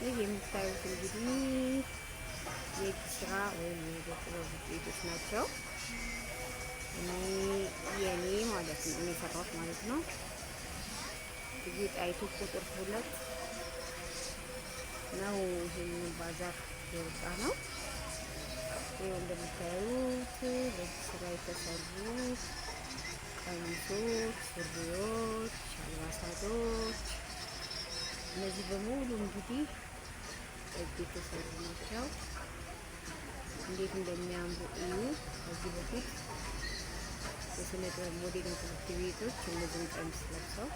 ይህ የምታዩት እንግዲህ የእጅ ስራ ወይም የጥበብ ውጤቶች ናቸው። የኔ ማለት ነው የሰራሁት ማለት ነው። እዚህ ጣይቱ ቁጥር 2 ነው። ይሄንን ባዛር የወጣ ነው። ይሄው እንደምታዩት በእጅ ስራ የተሰሩ ቀሚሶች፣ ሱሪዎች፣ አልባሳቶች እነዚህ በሙሉ እንግዲህ እጅ የተሰሩ ናቸው። እንዴት እንደሚያምሩ እዩ። ከዚህ በፊት የስነ ጥበብ ሞዴሊንግ ትምህርት ቤቶች እነዚህን ቀሚስ ለብሰው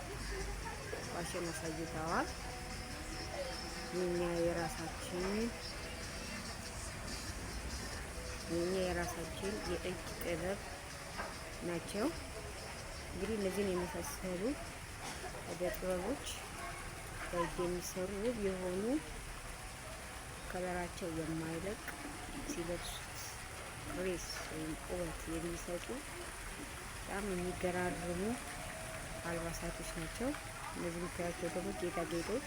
ፋሽን አሳይተዋል። የኛ የራሳችን የእጅ ጥበብ ናቸው። እንግዲህ እነዚህን የመሳሰሉ እደ ጥበቦች በእጅ የሚሰሩ ውብ የሆኑ ከለራቸው የማይለቅ ሲለብሱት ግሬስ ወይም ውበት የሚሰጡ በጣም የሚገራርሙ አልባሳቶች ናቸው። እነዚህ የምታያቸው ደግሞ ጌጣጌጦች፣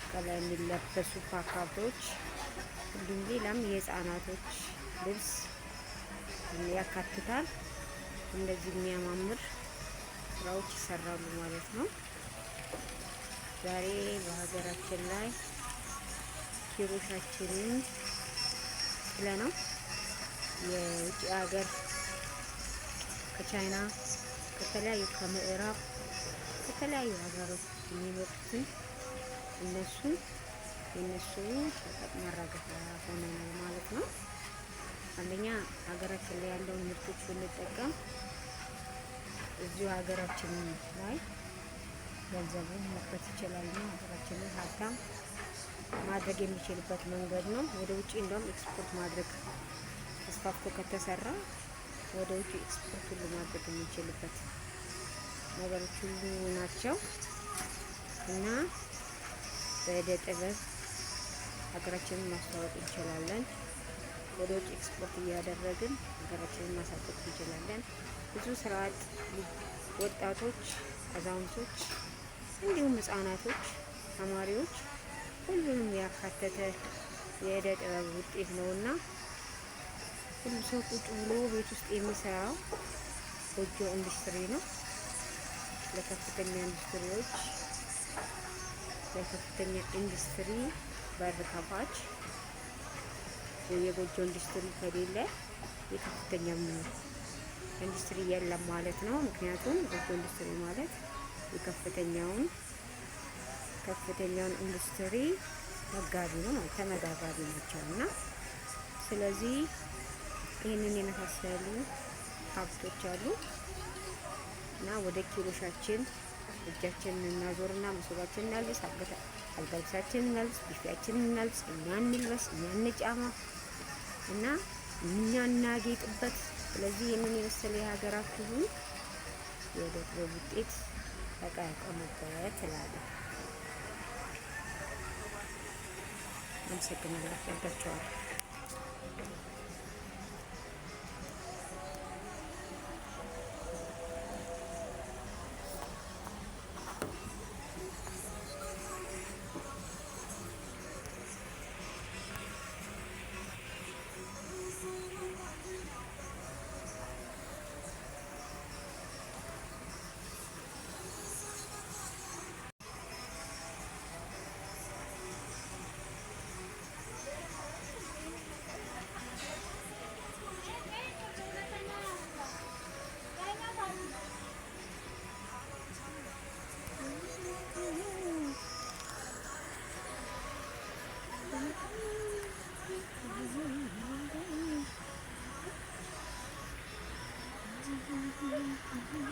ከላይ የሚለበሱ ፓካቶች፣ እንዲሁም ሌላም የህፃናቶች ልብስ ያካትታል። እንደዚህ የሚያማምር ስራዎች ይሰራሉ ማለት ነው። ዛሬ በሀገራችን ላይ ኪሮሻችንን ስለነው የውጭ ሀገር ከቻይና ከተለያዩ ከምዕራብ ከተለያዩ ሀገሮች የሚመጡትን የነሱ ሸቀጥ ማራገፊያ ሆነናል ማለት ነው። አንደኛ ሀገራችን ላይ ያለውን ምርቶች ብንጠቀም እዚሁ ሀገራችን ላይ ገንዘቡን መክፈት ይችላል ነው። ሀገራችንን ሀብታም ማድረግ የሚችልበት መንገድ ነው። ወደ ውጭ እንደውም ኤክስፖርት ማድረግ ተስፋፍቶ ከተሰራ ወደ ውጭ ኤክስፖርት ሁሉ ማድረግ የሚችልበት ነገሮች ሁሉ ናቸው እና በእደ ጥበብ ሀገራችንን ማስተዋወቅ እንችላለን። ወደ ውጭ ኤክስፖርት እያደረግን ሀገራችንን ማሳደግ እንችላለን። ብዙ ስራ አጥ ወጣቶች፣ አዛውንቶች እንዲሁም ህጻናቶች፣ ተማሪዎች ሁሉንም ያካተተ የእደ ጥበብ ውጤት ነውና ሁሉ ሰው ቁጭ ብሎ ቤት ውስጥ የሚሰራው ጎጆ ኢንዱስትሪ ነው። ለከፍተኛ ኢንዱስትሪ በር ከፋች የጎጆ ኢንዱስትሪ ከሌለ የከፍተኛ ኢንዱስትሪ የለም ማለት ነው። ምክንያቱም ጎጆ ኢንዱስትሪ ማለት የከፍተኛውን ኢንዱስትሪ መጋቢ ነው ማለት ተመጋጋቢ ናቸው እና ስለዚህ ይህንን የመሳሰሉ ሀብቶች አሉ እና ወደ ኪሮሻችን እጃችንን እናዞርና መሶባችንን እናልብስ፣ አልጋ ልብሳችንን እናልብስ፣ ቢፊያችንን እናልብስ፣ እኛ እንልበስ፣ እኛ እንጫማ እና እኛ እናጌጥበት። ስለዚህ ይህንን የመሰለ የሀገራችሁን የእደ ጥበብ ውጤት ተጠቀሙበት እላለሁ። አመሰግናለሁ። ወዳችኋለሁ። Mm-hmm.